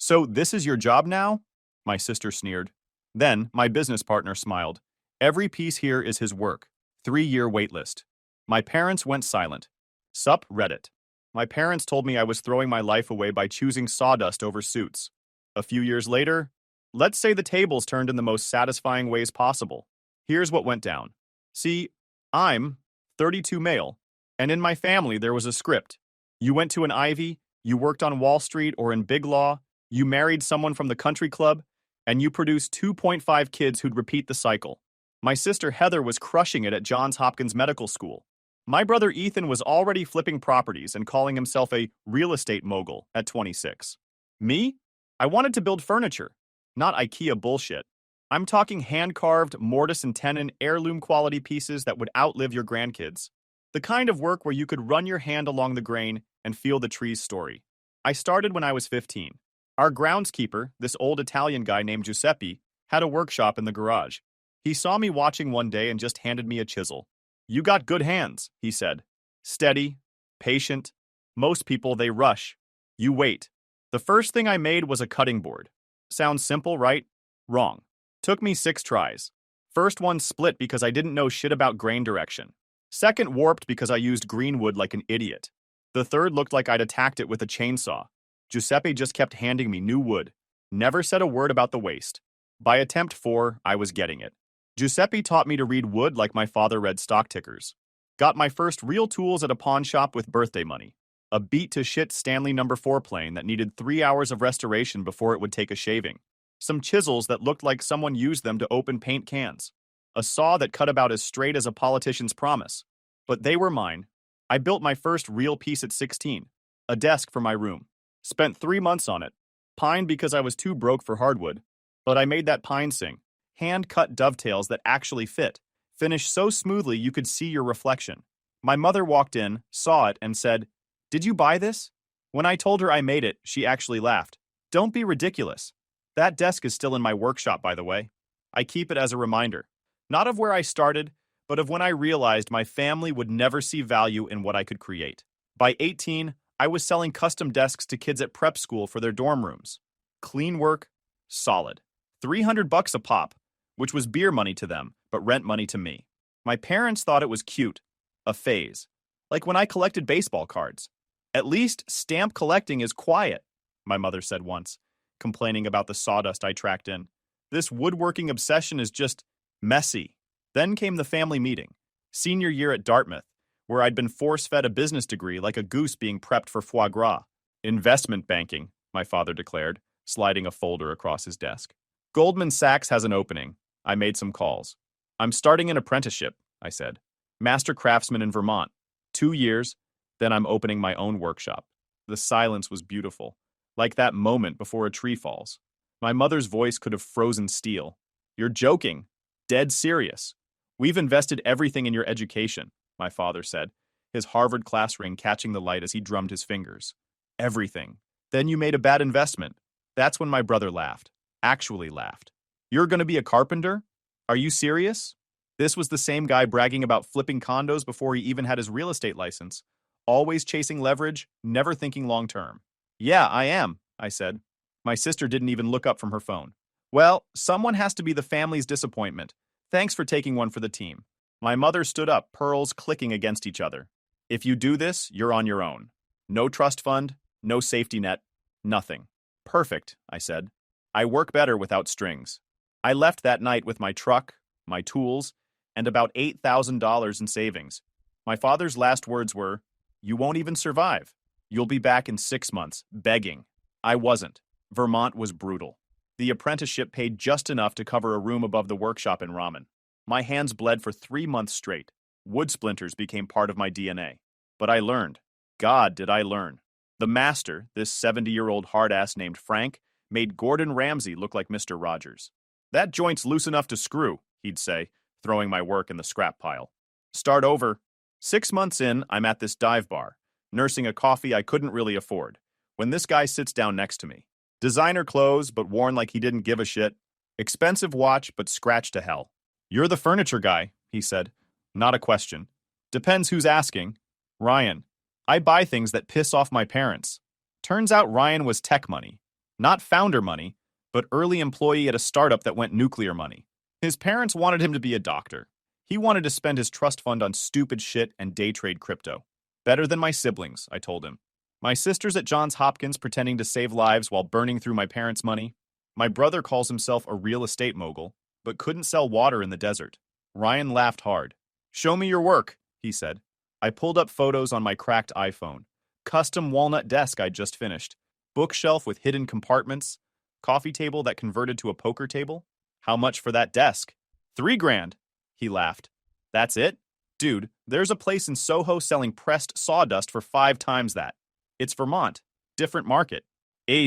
"So this is your job now?" My sister sneered. Then my business partner smiled. "Every piece here is his work. 3-year waitlist." My parents went silent. Sup, Reddit. My parents told me I was throwing my life away by choosing sawdust over suits. A few years later, let's say the tables turned in the most satisfying ways possible. Here's what went down. See, I'm 32 male, and in my family there was a script. You went to an Ivy, you worked on Wall Street or in Big Law, you married someone from the country club, and you produced 2.5 kids who'd repeat the cycle. My sister Heather was crushing it at Johns Hopkins Medical School. My brother Ethan was already flipping properties and calling himself a real estate mogul at 26. Me? I wanted to build furniture, not IKEA bullshit. I'm talking hand-carved, mortise and tenon, heirloom quality pieces that would outlive your grandkids. The kind of work where you could run your hand along the grain and feel the tree's story. I started when I was 15. Our groundskeeper, this old Italian guy named Giuseppe, had a workshop in the garage. He saw me watching one day and just handed me a chisel. "You got good hands," he said. "Steady, patient. Most people, they rush. You wait." The first thing I made was a cutting board. Sounds simple, right? Wrong. Took me 6 tries. First one split because I didn't know shit about grain direction. Second warped because I used green wood like an idiot. The third looked like I'd attacked it with a chainsaw. Giuseppe just kept handing me new wood. Never said a word about the waste. By attempt 4, I was getting it. Giuseppe taught me to read wood like my father read stock tickers. Got my first real tools at a pawn shop with birthday money. A beat-to-shit Stanley No. 4 plane that needed 3 hours of restoration before it would take a shaving. Some chisels that looked like someone used them to open paint cans. A saw that cut about as straight as a politician's promise. But they were mine. I built my first real piece at 16. A desk for my room. Spent 3 months on it. Pined because I was too broke for hardwood. But I made that pine sing. Hand-cut dovetails that actually fit. Finished so smoothly you could see your reflection. My mother walked in, saw it, and said, "Did you buy this?" When I told her I made it, she actually laughed. "Don't be ridiculous." That desk is still in my workshop, by the way. I keep it as a reminder. Not of where I started, but of when I realized my family would never see value in what I could create. By 18, I was selling custom desks to kids at prep school for their dorm rooms. Clean work, solid. $300 a pop, which was beer money to them, but rent money to me. My parents thought it was cute, a phase. Like when I collected baseball cards. "At least stamp collecting is quiet," my mother said once, complaining about the sawdust I tracked in. "This woodworking obsession is just messy." Then came the family meeting, senior year at Dartmouth, where I'd been force-fed a business degree like a goose being prepped for foie gras. "Investment banking," my father declared, sliding a folder across his desk. "Goldman Sachs has an opening." I made some calls. "I'm starting an apprenticeship," I said. "Master craftsman in Vermont. 2 years, then I'm opening my own workshop." The silence was beautiful, like that moment before a tree falls. My mother's voice could have frozen steel. "You're joking. Dead serious. We've invested everything in your education," my father said, his Harvard class ring catching the light as he drummed his fingers. "Everything. Then you made a bad investment." That's when my brother laughed. Actually laughed. "You're going to be a carpenter? Are you serious?" This was the same guy bragging about flipping condos before he even had his real estate license. Always chasing leverage, never thinking long term. "Yeah, I am," I said. My sister didn't even look up from her phone. "Well, someone has to be the family's disappointment. Thanks for taking one for the team." My mother stood up, pearls clicking against each other. "If you do this, you're on your own. No trust fund, no safety net, nothing." "Perfect," I said. "I work better without strings." I left that night with my truck, my tools, and about $8,000 in savings. My father's last words were, "You won't even survive. You'll be back in 6 months, begging." I wasn't. Vermont was brutal. The apprenticeship paid just enough to cover a room above the workshop in ramen. My hands bled for 3 months straight. Wood splinters became part of my DNA. But I learned. God, did I learn. The master, this 70-year-old hard-ass named Frank, made Gordon Ramsay look like Mr. Rogers. "That joint's loose enough to screw," he'd say, throwing my work in the scrap pile. "Start over." 6 months in, I'm at this dive bar, nursing a coffee I couldn't really afford, when this guy sits down next to me. Designer clothes, but worn like he didn't give a shit. Expensive watch, but scratched to hell. "You're the furniture guy," he said. Not a question. "Depends who's asking." "Ryan. I buy things that piss off my parents." Turns out Ryan was tech money. Not founder money, but early employee at a startup that went nuclear money. His parents wanted him to be a doctor. He wanted to spend his trust fund on stupid shit and day trade crypto. Better than my siblings, I told him. My sister's at Johns Hopkins pretending to save lives while burning through my parents' money. My brother calls himself a real estate mogul, but couldn't sell water in the desert. Ryan laughed hard. Show me your work, he said. I pulled up photos on my cracked iPhone. Custom walnut desk I'd just finished. Bookshelf with hidden compartments. Coffee table that converted to a poker table. How much for that desk? $3,000, he laughed. That's it? Dude, there's a place in Soho selling pressed sawdust for 5 times that. It's Vermont. Different market.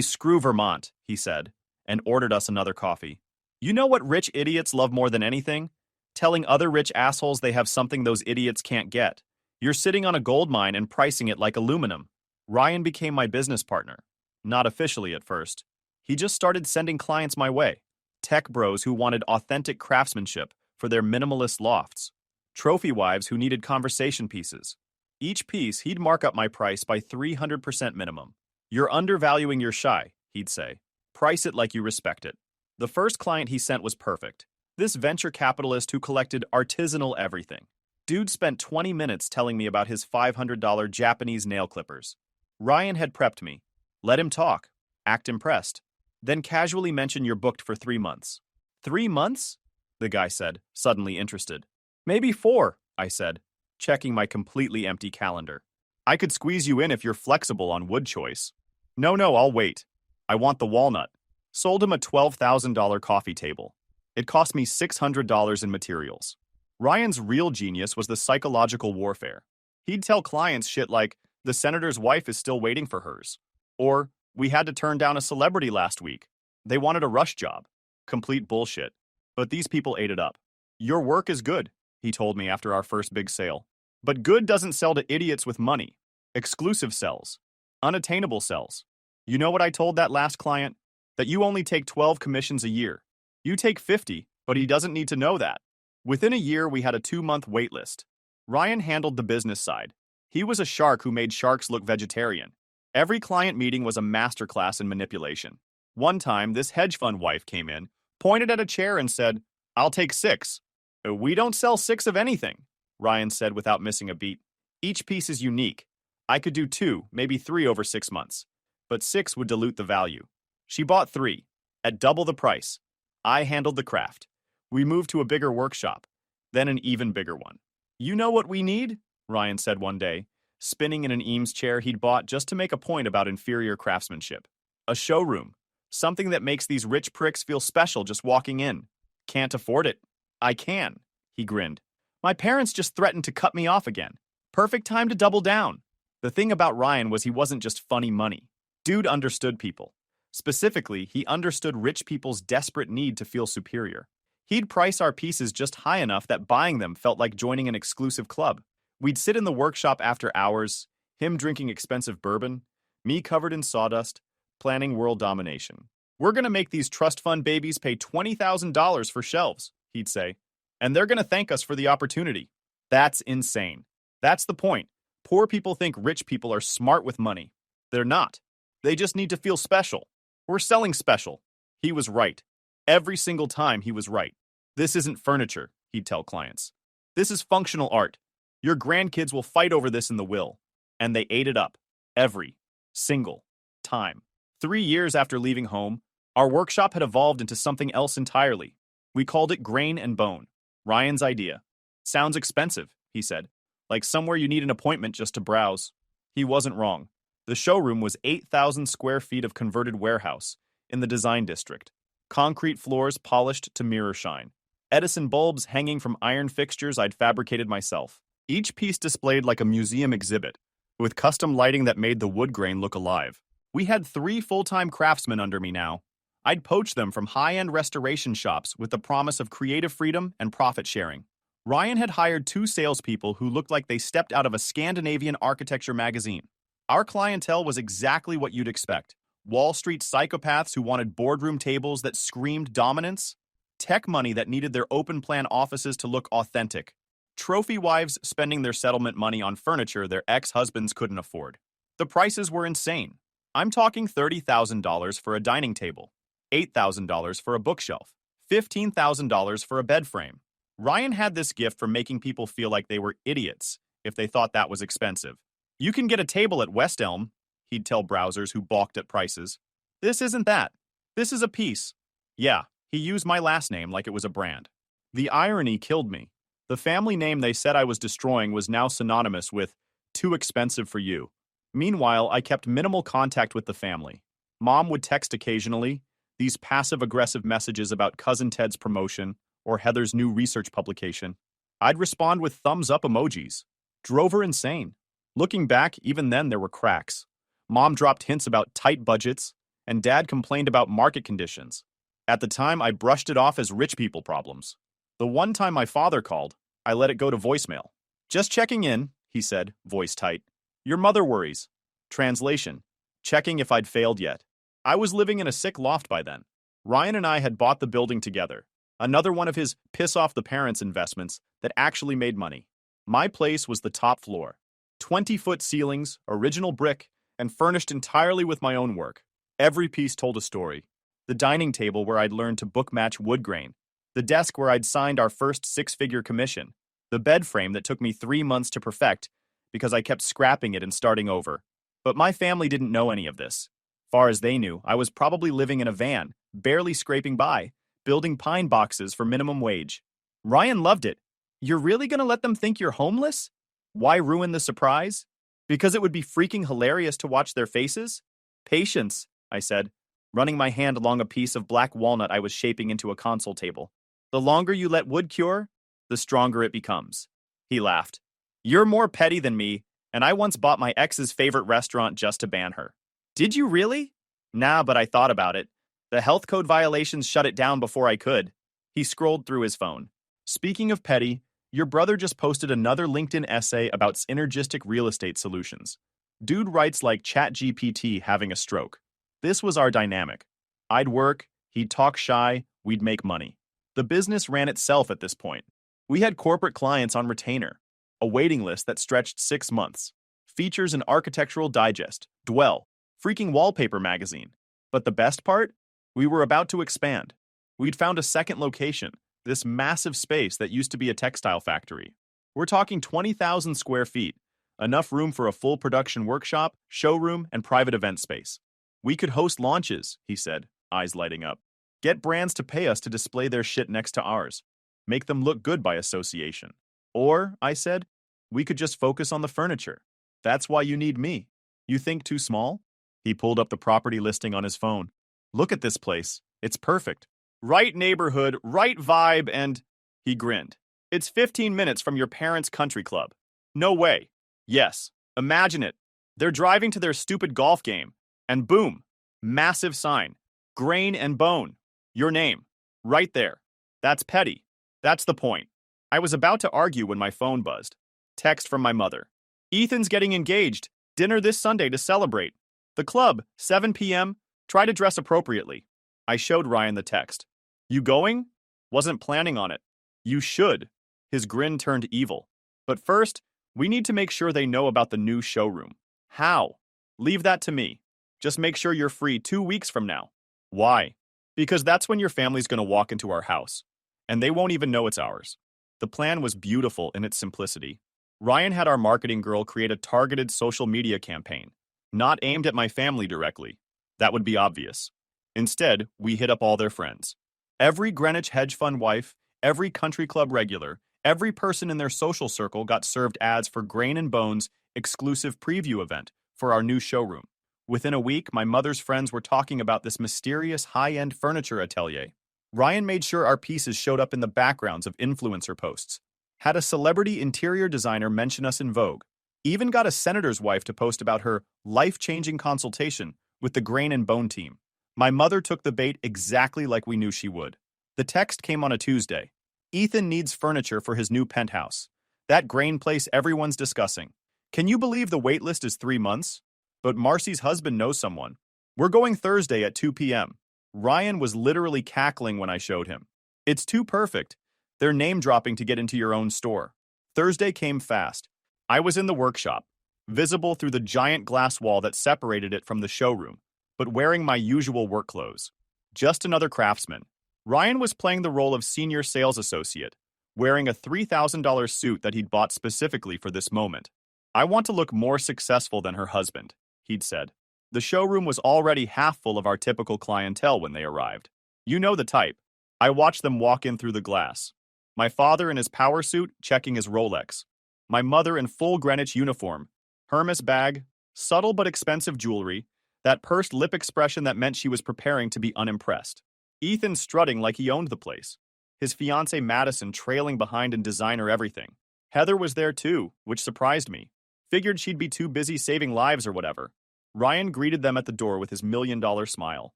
Screw Vermont, he said, and ordered us another coffee. You know what rich idiots love more than anything? Telling other rich assholes they have something those idiots can't get. You're sitting on a gold mine and pricing it like aluminum. Ryan became my business partner. Not officially at first. He just started sending clients my way. Tech bros who wanted authentic craftsmanship for their minimalist lofts. Trophy wives who needed conversation pieces. Each piece, he'd mark up my price by 300% minimum. You're undervaluing your shy, he'd say. Price it like you respect it. The first client he sent was perfect. This venture capitalist who collected artisanal everything. Dude spent 20 minutes telling me about his $500 Japanese nail clippers. Ryan had prepped me. Let him talk. Act impressed. Then casually mention you're booked for 3 months. 3 months? The guy said, suddenly interested. Maybe 4, I said, checking my completely empty calendar. I could squeeze you in if you're flexible on wood choice. No, I'll wait. I want the walnut. Sold him a $12,000 coffee table. It cost me $600 in materials. Ryan's real genius was the psychological warfare. He'd tell clients shit like, the senator's wife is still waiting for hers. Or, we had to turn down a celebrity last week. They wanted a rush job. Complete bullshit. But these people ate it up. Your work is good, he told me after our first big sale. But good doesn't sell to idiots with money. Exclusive sells. Unattainable sells. You know what I told that last client? That you only take 12 commissions a year. You take 50, but he doesn't need to know that. Within a year, we had a 2-month wait list. Ryan handled the business side. He was a shark who made sharks look vegetarian. Every client meeting was a masterclass in manipulation. One time, this hedge fund wife came in, pointed at a chair and said, I'll take 6. We don't sell 6 of anything, Ryan said without missing a beat. Each piece is unique. I could do 2, maybe 3 over 6 months. But 6 would dilute the value. She bought 3, at double the price. I handled the craft. We moved to a bigger workshop, then an even bigger one. You know what we need? Ryan said one day, spinning in an Eames chair he'd bought just to make a point about inferior craftsmanship. A showroom. Something that makes these rich pricks feel special just walking in. Can't afford it. I can, he grinned. My parents just threatened to cut me off again. Perfect time to double down. The thing about Ryan was he wasn't just funny money. Dude understood people. Specifically, he understood rich people's desperate need to feel superior. He'd price our pieces just high enough that buying them felt like joining an exclusive club. We'd sit in the workshop after hours, him drinking expensive bourbon, me covered in sawdust, planning world domination. We're gonna make these trust fund babies pay $20,000 for shelves, he'd say, and they're gonna thank us for the opportunity. That's insane. That's the point. Poor people think rich people are smart with money. They're not. They just need to feel special. We're selling special. He was right. Every single time he was right. This isn't furniture, he'd tell clients. This is functional art. Your grandkids will fight over this in the will. And they ate it up. Every single time. 3 years after leaving home, our workshop had evolved into something else entirely. We called it Grain and Bone. Ryan's idea. Sounds expensive, he said. Like somewhere you need an appointment just to browse. He wasn't wrong. The showroom was 8,000 square feet of converted warehouse in the design district. Concrete floors polished to mirror shine. Edison bulbs hanging from iron fixtures I'd fabricated myself. Each piece displayed like a museum exhibit, with custom lighting that made the wood grain look alive. We had 3 full-time craftsmen under me now. I'd poach them from high-end restoration shops with the promise of creative freedom and profit sharing. Ryan had hired 2 salespeople who looked like they stepped out of a Scandinavian architecture magazine. Our clientele was exactly what you'd expect. Wall Street psychopaths who wanted boardroom tables that screamed dominance. Tech money that needed their open-plan offices to look authentic. Trophy wives spending their settlement money on furniture their ex-husbands couldn't afford. The prices were insane. I'm talking $30,000 for a dining table, $8,000 for a bookshelf, $15,000 for a bed frame. Ryan had this gift for making people feel like they were idiots if they thought that was expensive. You can get a table at West Elm, he'd tell browsers who balked at prices. This isn't that. This is a piece. Yeah, he used my last name like it was a brand. The irony killed me. The family name they said I was destroying was now synonymous with too expensive for you. Meanwhile, I kept minimal contact with the family. Mom would text occasionally, these passive-aggressive messages about Cousin Ted's promotion or Heather's new research publication. I'd respond with thumbs-up emojis. Drove her insane. Looking back, even then there were cracks. Mom dropped hints about tight budgets, and Dad complained about market conditions. At the time, I brushed it off as rich people problems. The one time my father called, I let it go to voicemail. Just checking in, he said, voice tight. Your mother worries. Translation. Checking if I'd failed yet. I was living in a sick loft by then. Ryan and I had bought the building together. Another one of his piss-off-the-parents investments that actually made money. My place was the top floor. 20-foot ceilings, original brick, and furnished entirely with my own work. Every piece told a story. The dining table where I'd learned to book-match wood grain. The desk where I'd signed our first six-figure commission. The bed frame that took me 3 months to perfect because I kept scrapping it and starting over. But my family didn't know any of this. Far as they knew, I was probably living in a van, barely scraping by, building pine boxes for minimum wage. Ryan loved it. You're really gonna let them think you're homeless? Why ruin the surprise? Because it would be freaking hilarious to watch their faces? Patience, I said, running my hand along a piece of black walnut I was shaping into a console table. The longer you let wood cure, the stronger it becomes. He laughed. You're more petty than me, and I once bought my ex's favorite restaurant just to ban her. Did you really? Nah, but I thought about it. The health code violations shut it down before I could. He scrolled through his phone. Speaking of petty, your brother just posted another LinkedIn essay about synergistic real estate solutions. Dude writes like ChatGPT having a stroke. This was our dynamic. I'd work, he'd talk shy, we'd make money. The business ran itself at this point. We had corporate clients on retainer, a waiting list that stretched 6 months, features in Architectural Digest, Dwell, freaking Wallpaper magazine. But the best part? We were about to expand. We'd found a second location, this massive space that used to be a textile factory. We're talking 20,000 square feet, enough room for a full production workshop, showroom, and private event space. We could host launches, he said, eyes lighting up. Get brands to pay us to display their shit next to ours. Make them look good by association. Or, I said, we could just focus on the furniture. That's why you need me. You think too small? He pulled up the property listing on his phone. Look at this place. It's perfect. Right neighborhood, right vibe, and... He grinned. It's 15 minutes from your parents' country club. No way. Yes. Imagine it. They're driving to their stupid golf game. And boom. Massive sign. Grain and bone. Your name. Right there. That's petty. That's the point. I was about to argue when my phone buzzed. Text from my mother. Ethan's getting engaged. Dinner this Sunday to celebrate. The club, 7 p.m. Try to dress appropriately. I showed Ryan the text. You going? Wasn't planning on it. You should. His grin turned evil. But first, we need to make sure they know about the new showroom. How? Leave that to me. Just make sure you're free 2 weeks from now. Why? Because that's when your family's going to walk into our house. And they won't even know it's ours. The plan was beautiful in its simplicity. Ryan had our marketing girl create a targeted social media campaign, not aimed at my family directly. That would be obvious. Instead, we hit up all their friends. Every Greenwich hedge fund wife, every country club regular, every person in their social circle got served ads for Grain and Bones' exclusive preview event for our new showroom. Within a week, my mother's friends were talking about this mysterious high-end furniture atelier. Ryan made sure our pieces showed up in the backgrounds of influencer posts. Had a celebrity interior designer mention us in Vogue. Even got a senator's wife to post about her life-changing consultation with the Grain and Bone team. My mother took the bait exactly like we knew she would. The text came on a Tuesday. Ethan needs furniture for his new penthouse. That grain place everyone's discussing. Can you believe the wait list is 3 months? But Marcy's husband knows someone. We're going Thursday at 2 p.m. Ryan was literally cackling when I showed him. It's too perfect. They're name-dropping to get into your own store. Thursday came fast. I was in the workshop. visible through the giant glass wall that separated it from the showroom, but wearing my usual work clothes. Just another craftsman. Ryan was playing the role of senior sales associate, wearing a $3,000 suit that he'd bought specifically for this moment. "I want to look more successful than her husband," he'd said. The showroom was already half full of our typical clientele when they arrived. You know the type. I watched them walk in through the glass. My father in his power suit, checking his Rolex. My mother in full Greenwich uniform, Hermes bag, subtle but expensive jewelry, that pursed lip expression that meant she was preparing to be unimpressed. Ethan strutting like he owned the place. His fiancée Madison trailing behind in designer everything. Heather was there too, which surprised me. Figured she'd be too busy saving lives or whatever. Ryan greeted them at the door with his $1,000,000 smile.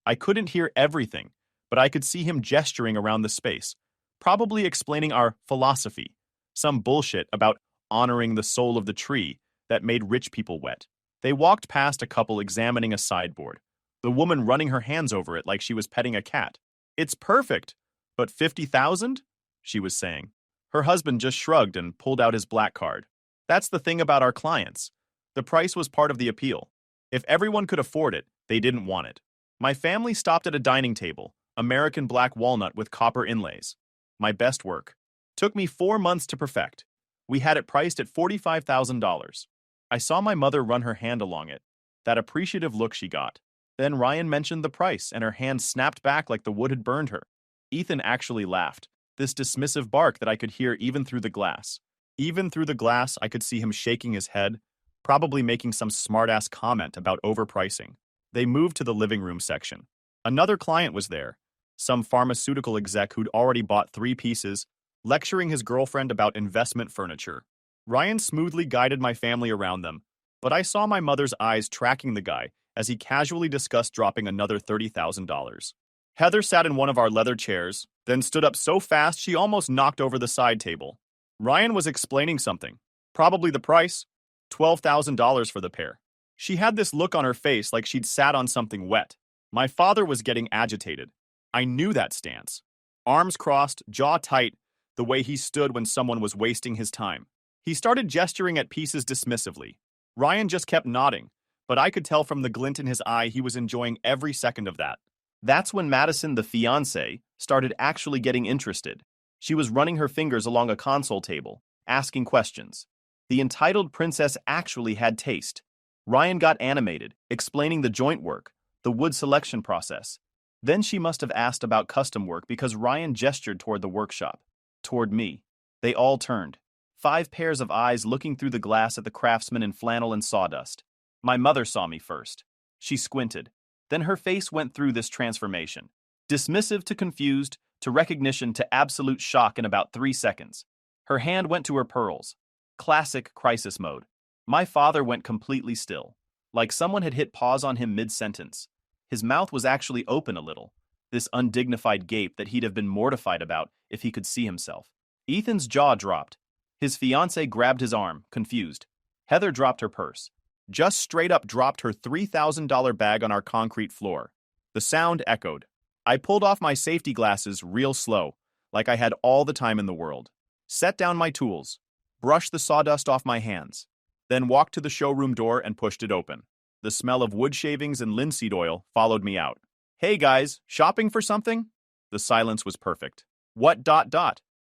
I couldn't hear everything, but I could see him gesturing around the space, probably explaining our philosophy, some bullshit about honoring the soul of the tree that made rich people wet. They walked past a couple examining a sideboard, the woman running her hands over it like she was petting a cat. "It's perfect, but 50,000?" she was saying. Her husband just shrugged and pulled out his black card. That's the thing about our clients. The price was part of the appeal. If everyone could afford it, they didn't want it. My family stopped at a dining table, American black walnut with copper inlays. My best work. Took me 4 months to perfect. We had it priced at $45,000. I saw my mother run her hand along it, that appreciative look she got. Then Ryan mentioned the price, and her hand snapped back like the wood had burned her. Ethan actually laughed, this dismissive bark that I could hear even through the glass. Even through the glass, I could see him shaking his head, probably making some smart-ass comment about overpricing. They moved to the living room section. Another client was there, some pharmaceutical exec who'd already bought 3 pieces, lecturing his girlfriend about investment furniture. Ryan smoothly guided my family around them, but I saw my mother's eyes tracking the guy as he casually discussed dropping another $30,000. Heather sat in one of our leather chairs, then stood up so fast she almost knocked over the side table. Ryan was explaining something. Probably the price. $12,000 for the pair. She had this look on her face like she'd sat on something wet. My father was getting agitated. I knew that stance. Arms crossed, jaw tight, the way he stood when someone was wasting his time. He started gesturing at pieces dismissively. Ryan just kept nodding, but I could tell from the glint in his eye he was enjoying every second of that. That's when Madison, the fiancée, started actually getting interested. She was running her fingers along a console table, asking questions. The entitled princess actually had taste. Ryan got animated, explaining the joint work, the wood selection process. Then she must have asked about custom work because Ryan gestured toward the workshop, toward me. They all turned. 5 pairs of eyes looking through the glass at the craftsman in flannel and sawdust. My mother saw me first. She squinted. Then her face went through this transformation. Dismissive to confused, to recognition to absolute shock in about 3 seconds. Her hand went to her pearls. Classic crisis mode. My father went completely still, like someone had hit pause on him mid-sentence. His mouth was actually open a little, this undignified gape that he'd have been mortified about if he could see himself. Ethan's jaw dropped. His fiancée grabbed his arm, confused. Heather dropped her purse. Just straight up dropped her $3,000 bag on our concrete floor. The sound echoed. I pulled off my safety glasses real slow, like I had all the time in the world. Set down my tools, brushed the sawdust off my hands, then walked to the showroom door and pushed it open. The smell of wood shavings and linseed oil followed me out. "Hey guys, shopping for something?" The silence was perfect. "What ...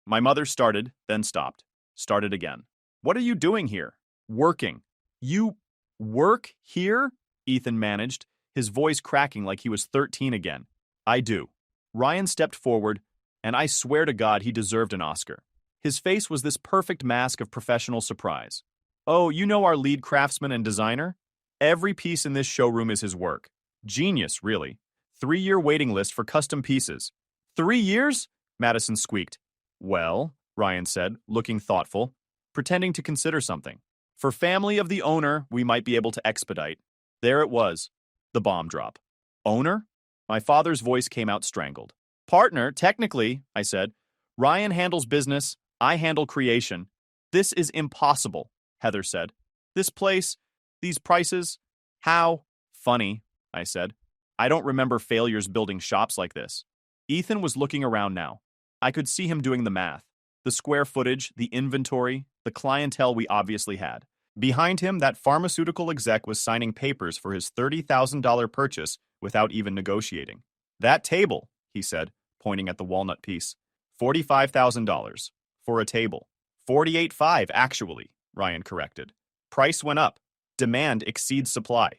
My mother started, then stopped. Started again. "What are you doing here?" "Working." "You work here?" Ethan managed, his voice cracking like he was 13 again. "I do." Ryan stepped forward, and I swear to God he deserved an Oscar. His face was this perfect mask of professional surprise. "Oh, you know our lead craftsman and designer? Every piece in this showroom is his work. Genius, really. 3-year waiting list for custom pieces." 3 years? Madison squeaked. "Well," Ryan said, looking thoughtful, pretending to consider something. "For family of the owner, we might be able to expedite." There it was, the bomb drop. "Owner?" My father's voice came out strangled. "Partner, technically," I said. "Ryan handles business, I handle creation." "This is impossible," Heather said. "This place, these prices, how?" "Funny," I said. "I don't remember failures building shops like this." Ethan was looking around now. I could see him doing the math. The square footage, the inventory, the clientele we obviously had. Behind him, that pharmaceutical exec was signing papers for his $30,000 purchase without even negotiating. That table, he said, pointing at the walnut piece. $45,000 for a table. 48.5 actually, Ryan corrected. Price went up. Demand exceeds supply.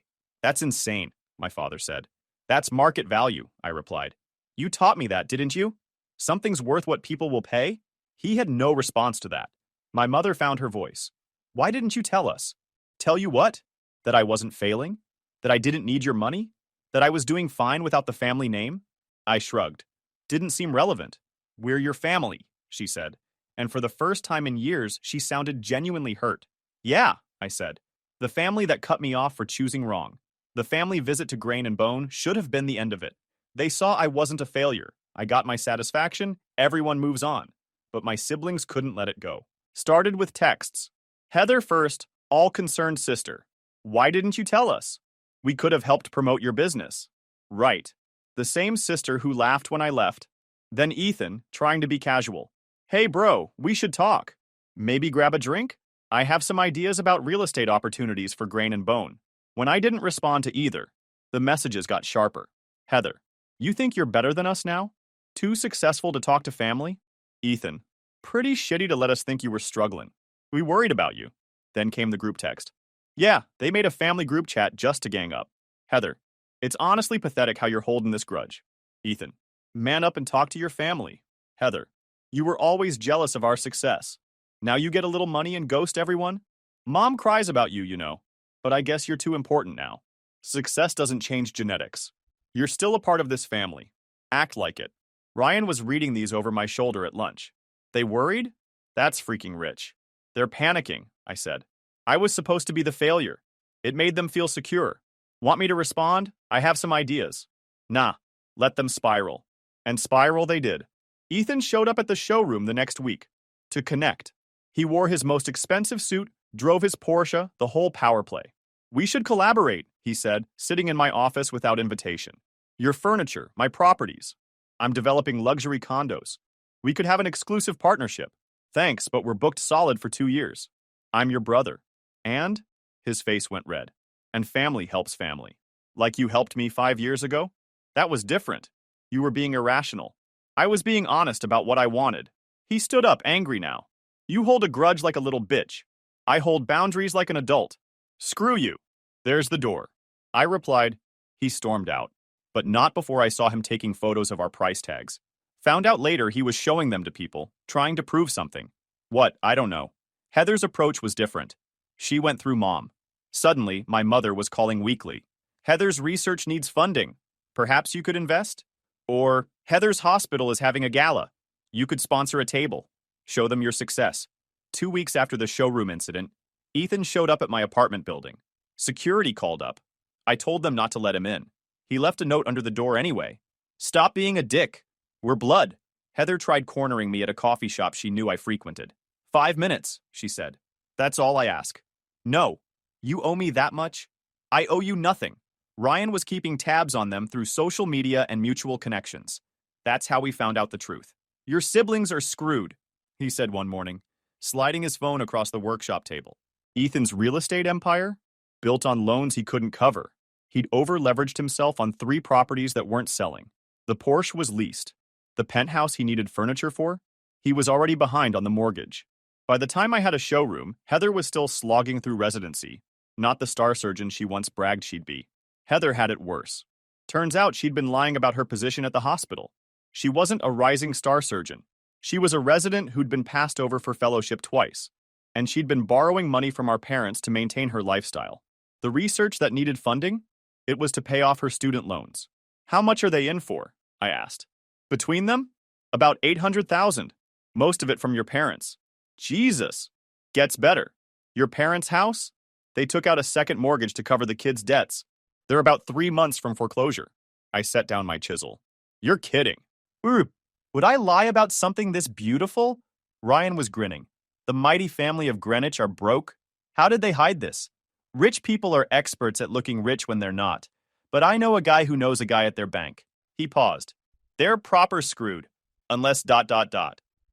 That's insane, my father said. That's market value, I replied. You taught me that, didn't you? Something's worth what people will pay? He had no response to that. My mother found her voice. Why didn't you tell us? Tell you what? That I wasn't failing? That I didn't need your money? That I was doing fine without the family name? I shrugged. Didn't seem relevant. We're your family, she said. And for the first time in years, she sounded genuinely hurt. Yeah, I said. The family that cut me off for choosing wrong. The family visit to Grain and Bone should have been the end of it. They saw I wasn't a failure. I got my satisfaction, everyone moves on. But my siblings couldn't let it go. Started with texts. Heather first, all concerned sister. Why didn't you tell us? We could have helped promote your business. Right. The same sister who laughed when I left. Then Ethan, trying to be casual. Hey bro, we should talk. Maybe grab a drink? I have some ideas about real estate opportunities for Grain and Bone. When I didn't respond to either, the messages got sharper. Heather, you think you're better than us now? Too successful to talk to family? Ethan, pretty shitty to let us think you were struggling. We worried about you. Then came the group text. Yeah, they made a family group chat just to gang up. Heather, it's honestly pathetic how you're holding this grudge. Ethan, man up and talk to your family. Heather, you were always jealous of our success. Now you get a little money and ghost everyone? Mom cries about you, you know. But I guess you're too important now. Success doesn't change genetics. You're still a part of this family. Act like it. Ryan was reading these over my shoulder at lunch. They worried? That's freaking rich. They're panicking, I said. I was supposed to be the failure. It made them feel secure. Want me to respond? I have some ideas. Nah, let them spiral. And spiral they did. Ethan showed up at the showroom the next week. To connect. He wore his most expensive suit, drove his Porsche, the whole power play. We should collaborate, he said, sitting in my office without invitation. Your furniture, my properties. I'm developing luxury condos. We could have an exclusive partnership. Thanks, but we're booked solid for 2 years. I'm your brother. And? His face went red. And family helps family. Like you helped me 5 years ago? That was different. You were being irrational. I was being honest about what I wanted. He stood up, angry now. You hold a grudge like a little bitch. I hold boundaries like an adult. Screw you. There's the door. I replied. He stormed out. But not before I saw him taking photos of our price tags. Found out later he was showing them to people, trying to prove something. What? I don't know. Heather's approach was different. She went through Mom. Suddenly, my mother was calling weekly. Heather's research needs funding. Perhaps you could invest? Or, Heather's hospital is having a gala. You could sponsor a table. Show them your success. 2 weeks after the showroom incident, Ethan showed up at my apartment building. Security called up. I told them not to let him in. He left a note under the door anyway. Stop being a dick. We're blood. Heather tried cornering me at a coffee shop she knew I frequented. 5 minutes, she said. That's all I ask. No. You owe me that much? I owe you nothing. Ryan was keeping tabs on them through social media and mutual connections. That's how we found out the truth. Your siblings are screwed, he said one morning, sliding his phone across the workshop table. Ethan's real estate empire? Built on loans he couldn't cover. He'd over-leveraged himself on 3 properties that weren't selling. The Porsche was leased. The penthouse he needed furniture for? He was already behind on the mortgage. By the time I had a showroom, Heather was still slogging through residency, not the star surgeon she once bragged she'd be. Heather had it worse. Turns out she'd been lying about her position at the hospital. She wasn't a rising star surgeon. She was a resident who'd been passed over for fellowship twice, and she'd been borrowing money from our parents to maintain her lifestyle. The research that needed funding? It was to pay off her student loans. How much are they in for? I asked. Between them? About $800,000. Most of it from your parents. Jesus. Gets better. Your parents' house? They took out a second mortgage to cover the kids' debts. They're about 3 months from foreclosure. I set down my chisel. You're kidding. Would I lie about something this beautiful? Ryan was grinning. The mighty family of Greenwich are broke? How did they hide this? Rich people are experts at looking rich when they're not. But I know a guy who knows a guy at their bank. He paused. They're proper screwed. Unless ...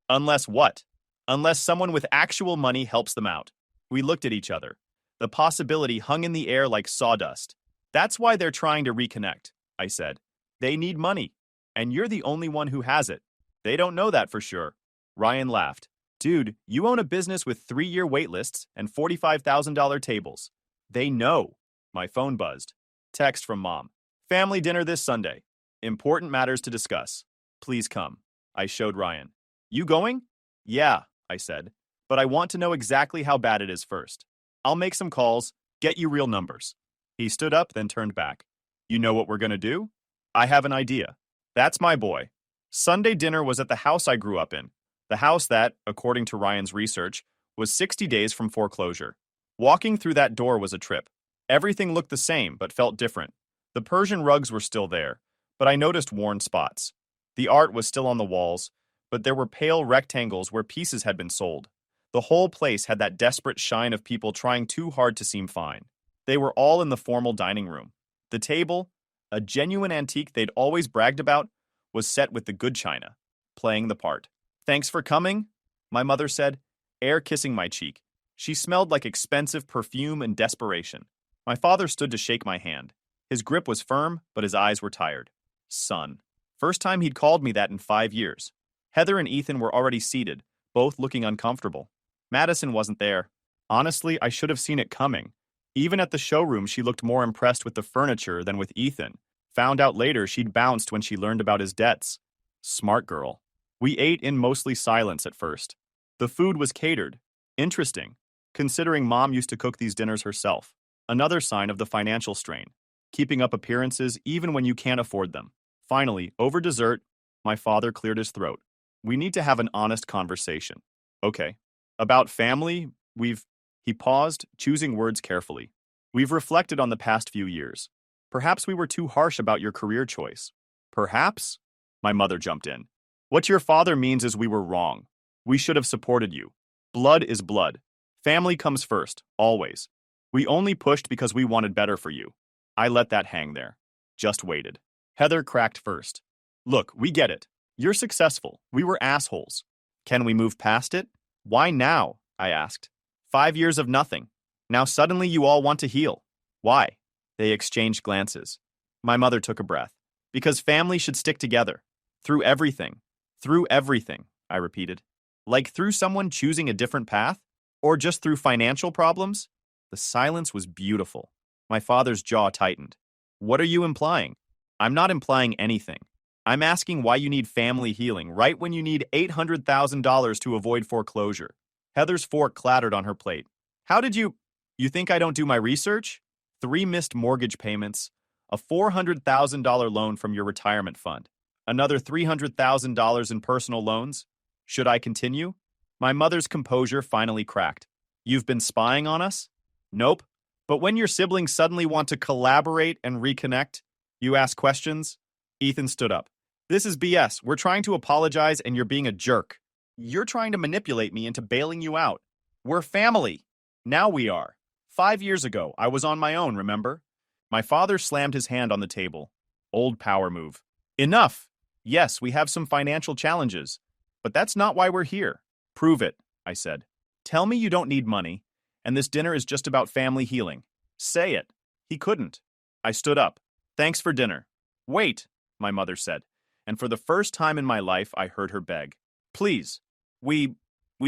Unless what? Unless someone with actual money helps them out. We looked at each other. The possibility hung in the air like sawdust. That's why they're trying to reconnect, I said. They need money, and you're the only one who has it. They don't know that for sure. Ryan laughed. Dude, you own a business with 3-year wait lists and $45,000 tables. They know. My phone buzzed. Text from Mom. Family dinner this Sunday. Important matters to discuss. Please come. I showed Ryan. You going? Yeah, I said. But I want to know exactly how bad it is first. I'll make some calls, get you real numbers. He stood up, then turned back. You know what we're gonna do? I have an idea. That's my boy. Sunday dinner was at the house I grew up in. The house that, according to Ryan's research, was 60 days from foreclosure. Walking through that door was a trip. Everything looked the same, but felt different. The Persian rugs were still there, but I noticed worn spots. The art was still on the walls, but there were pale rectangles where pieces had been sold. The whole place had that desperate shine of people trying too hard to seem fine. They were all in the formal dining room. The table, a genuine antique they'd always bragged about, was set with the good china, playing the part. Thanks for coming, my mother said, air kissing my cheek. She smelled like expensive perfume and desperation. My father stood to shake my hand. His grip was firm, but his eyes were tired. Son. First time he'd called me that in 5 years. Heather and Ethan were already seated, both looking uncomfortable. Madison wasn't there. Honestly, I should have seen it coming. Even at the showroom, she looked more impressed with the furniture than with Ethan. Found out later she'd bounced when she learned about his debts. Smart girl. We ate in mostly silence at first. The food was catered. Interesting, considering Mom used to cook these dinners herself. Another sign of the financial strain. Keeping up appearances even when you can't afford them. Finally, over dessert, my father cleared his throat. We need to have an honest conversation. Okay. About family, He paused, choosing words carefully. We've reflected on the past few years. Perhaps we were too harsh about your career choice. Perhaps? My mother jumped in. What your father means is we were wrong. We should have supported you. Blood is blood. Family comes first, always. We only pushed because we wanted better for you. I let that hang there. Just waited. Heather cracked first. Look, we get it. You're successful. We were assholes. Can we move past it? Why now? I asked. 5 years of nothing. Now suddenly you all want to heal. Why? They exchanged glances. My mother took a breath. Because family should stick together. Through everything. Through everything, I repeated. Like through someone choosing a different path? Or just through financial problems? The silence was beautiful. My father's jaw tightened. What are you implying? I'm not implying anything. I'm asking why you need family healing right when you need $800,000 to avoid foreclosure. Heather's fork clattered on her plate. How did you think I don't do my research? 3 missed mortgage payments, a $400,000 loan from your retirement fund, another $300,000 in personal loans. Should I continue? My mother's composure finally cracked. You've been spying on us? Nope. But when your siblings suddenly want to collaborate and reconnect, you ask questions? Ethan stood up. This is BS. We're trying to apologize and you're being a jerk. You're trying to manipulate me into bailing you out. We're family. Now we are. 5 years ago, I was on my own, remember? My father slammed his hand on the table. Old power move. Enough. Yes, we have some financial challenges. But that's not why we're here. Prove it, I said. Tell me you don't need money, and this dinner is just about family healing. Say it. He couldn't. I stood up. Thanks for dinner. Wait, my mother said, and for the first time in my life, I heard her beg. Please, we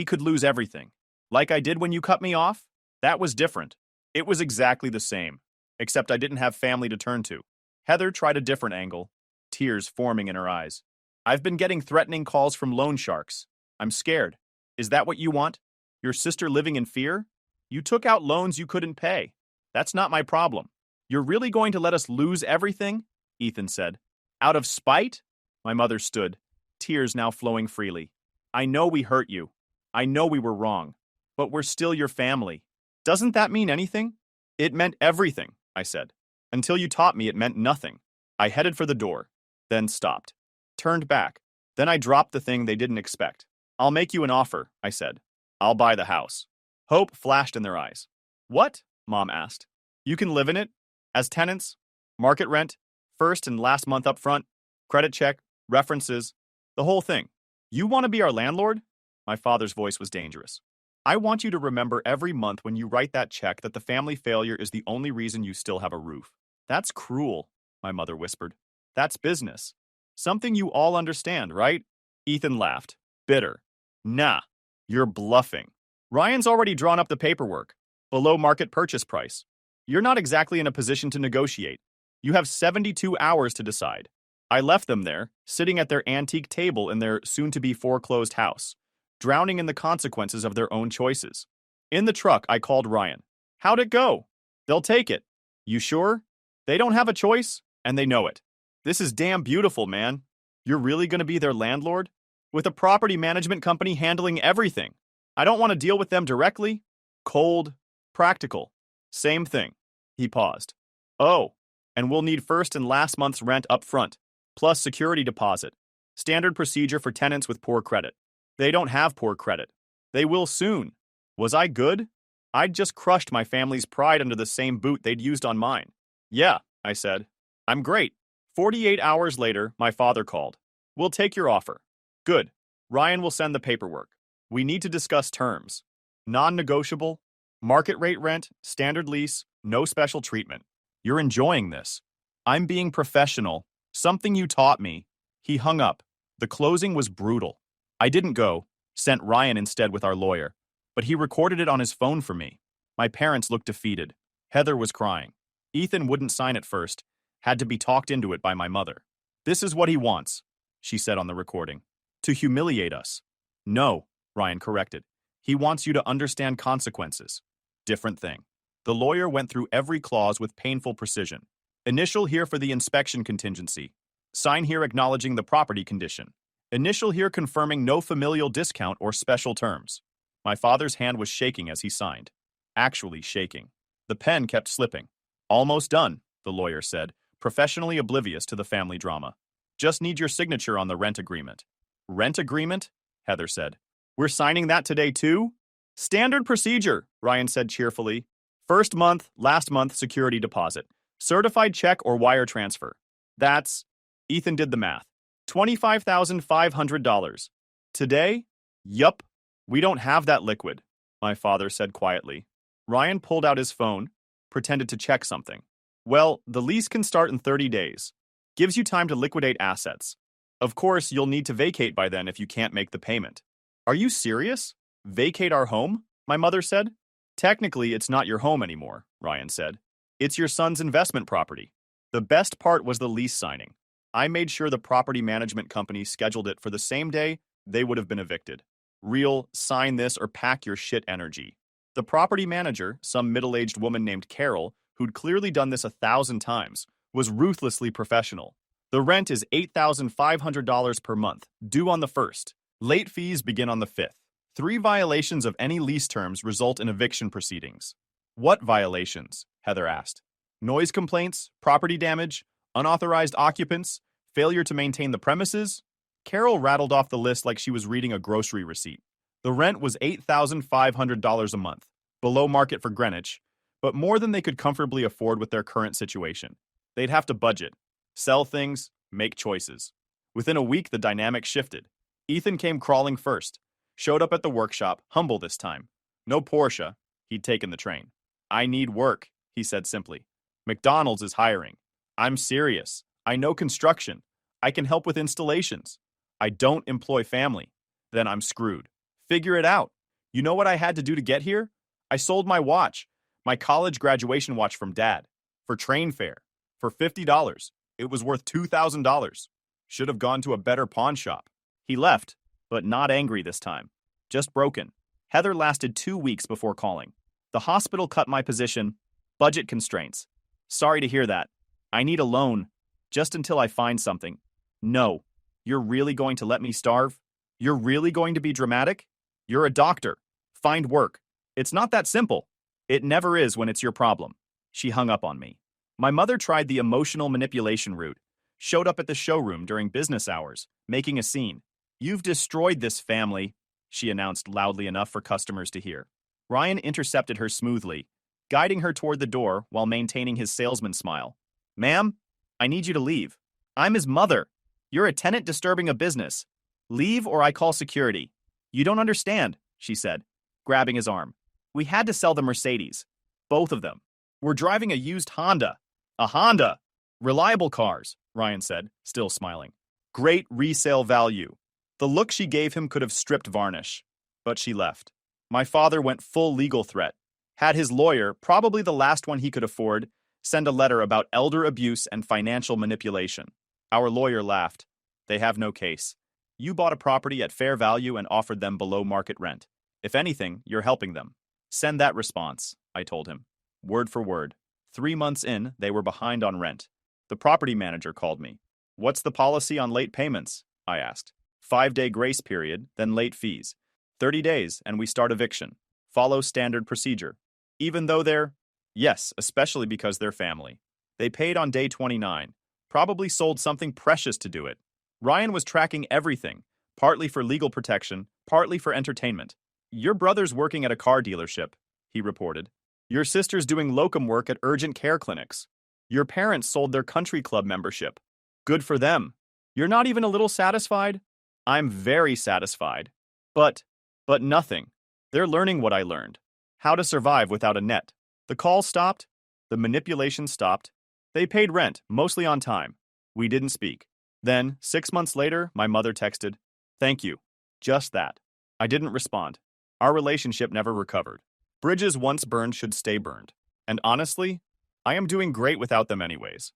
could lose everything. Like I did when you cut me off? That was different. It was exactly the same, except I didn't have family to turn to. Heather tried a different angle, tears forming in her eyes. I've been getting threatening calls from loan sharks. I'm scared. Is that what you want? Your sister living in fear? You took out loans you couldn't pay. That's not my problem. You're really going to let us lose everything? Ethan said. Out of spite? My mother stood, tears now flowing freely. I know we hurt you. I know we were wrong. But we're still your family. Doesn't that mean anything? It meant everything, I said. Until you taught me it meant nothing. I headed for the door, then stopped. Turned back. Then I dropped the thing they didn't expect. I'll make you an offer, I said. I'll buy the house. Hope flashed in their eyes. What? Mom asked. You can live in it? As tenants? Market rent? First and last month up front? Credit check? References? The whole thing. You want to be our landlord? My father's voice was dangerous. I want you to remember every month when you write that check that the family failure is the only reason you still have a roof. That's cruel, my mother whispered. That's business. Something you all understand, right? Ethan laughed, bitter. Nah, you're bluffing. Ryan's already drawn up the paperwork, below market purchase price. You're not exactly in a position to negotiate. You have 72 hours to decide. I left them there, sitting at their antique table in their soon-to-be foreclosed house, drowning in the consequences of their own choices. In the truck, I called Ryan. How'd it go? They'll take it. You sure? They don't have a choice, and they know it. This is damn beautiful, man. You're really going to be their landlord? With a property management company handling everything. I don't want to deal with them directly. Cold, practical. Same thing. He paused. Oh, and we'll need first and last month's rent up front, plus security deposit. Standard procedure for tenants with poor credit. They don't have poor credit. They will soon. Was I good? I'd just crushed my family's pride under the same boot they'd used on mine. Yeah, I said. I'm great. 48 hours later, my father called. We'll take your offer. Good. Ryan will send the paperwork. We need to discuss terms. Non-negotiable, market rate rent, standard lease, no special treatment. You're enjoying this. I'm being professional. Something you taught me. He hung up. The closing was brutal. I didn't go, sent Ryan instead with our lawyer, but he recorded it on his phone for me. My parents looked defeated. Heather was crying. Ethan wouldn't sign it first, had to be talked into it by my mother. This is what he wants, she said on the recording. To humiliate us. No, Ryan corrected. He wants you to understand consequences. Different thing. The lawyer went through every clause with painful precision. Initial here for the inspection contingency. Sign here acknowledging the property condition. Initial here confirming no familial discount or special terms. My father's hand was shaking as he signed. Actually shaking. The pen kept slipping. Almost done, the lawyer said, professionally oblivious to the family drama. Just need your signature on the rent agreement. Rent agreement? Heather said. We're signing that today too? Standard procedure, Ryan said cheerfully. First month, last month security deposit. Certified check or wire transfer. That's... Ethan did the math. $25,500. Today? Yup. We don't have that liquid, my father said quietly. Ryan pulled out his phone, pretended to check something. Well, the lease can start in 30 days. Gives you time to liquidate assets. Of course, you'll need to vacate by then if you can't make the payment. Are you serious? Vacate our home? My mother said. Technically, it's not your home anymore, Ryan said. It's your son's investment property. The best part was the lease signing. I made sure the property management company scheduled it for the same day they would have been evicted. Real, sign this or pack your shit energy. The property manager, some middle-aged woman named Carol, who'd clearly done this 1,000 times, was ruthlessly professional. The rent is $8,500 per month, due on the 1st. Late fees begin on the 5th. 3 violations of any lease terms result in eviction proceedings. What violations? Heather asked. Noise complaints, property damage, unauthorized occupants, failure to maintain the premises? Carol rattled off the list like she was reading a grocery receipt. The rent was $8,500 a month, below market for Greenwich, but more than they could comfortably afford with their current situation. They'd have to budget, sell things, make choices. Within a week, the dynamic shifted. Ethan came crawling first, showed up at the workshop, humble this time. No Porsche, he'd taken the train. I need work, he said simply. McDonald's is hiring. I'm serious. I know construction. I can help with installations. I don't employ family. Then I'm screwed. Figure it out. You know what I had to do to get here? I sold my watch, my college graduation watch from Dad, for train fare, for $50. It was worth $2,000. Should have gone to a better pawn shop. He left, but not angry this time. Just broken. Heather lasted 2 weeks before calling. The hospital cut my position. Budget constraints. Sorry to hear that. I need a loan. Just until I find something. No. You're really going to let me starve? You're really going to be dramatic? You're a doctor. Find work. It's not that simple. It never is when it's your problem. She hung up on me. My mother tried the emotional manipulation route. Showed up at the showroom during business hours, making a scene. You've destroyed this family, she announced loudly enough for customers to hear. Ryan intercepted her smoothly, guiding her toward the door while maintaining his salesman smile. Ma'am, I need you to leave. I'm his mother. You're a tenant disturbing a business. Leave or I call security. You don't understand, she said. grabbing his arm. We had to sell the Mercedes. Both of them. We're driving a used Honda. A Honda! Reliable cars, Ryan said, still smiling. Great resale value. The look she gave him could have stripped varnish. But she left. My father went full legal threat. Had his lawyer, probably the last one he could afford, send a letter about elder abuse and financial manipulation. Our lawyer laughed. They have no case. You bought a property at fair value and offered them below market rent. If anything, you're helping them. Send that response, I told him. Word for word. 3 months in, they were behind on rent. The property manager called me. What's the policy on late payments? I asked. 5-day grace period, then late fees. 30 days, and we start eviction. Follow standard procedure. Even though they're... Yes, especially because they're family. They paid on day 29. Probably sold something precious to do it. Ryan was tracking everything, partly for legal protection, partly for entertainment. Your brother's working at a car dealership, he reported. Your sister's doing locum work at urgent care clinics. Your parents sold their country club membership. Good for them. You're not even a little satisfied? I'm very satisfied. But nothing. They're learning what I learned. How to survive without a net. The call stopped. The manipulation stopped. They paid rent, mostly on time. We didn't speak. Then, 6 months later, my mother texted, "Thank you." Just that. I didn't respond. Our relationship never recovered. Bridges once burned should stay burned. And honestly, I am doing great without them anyways.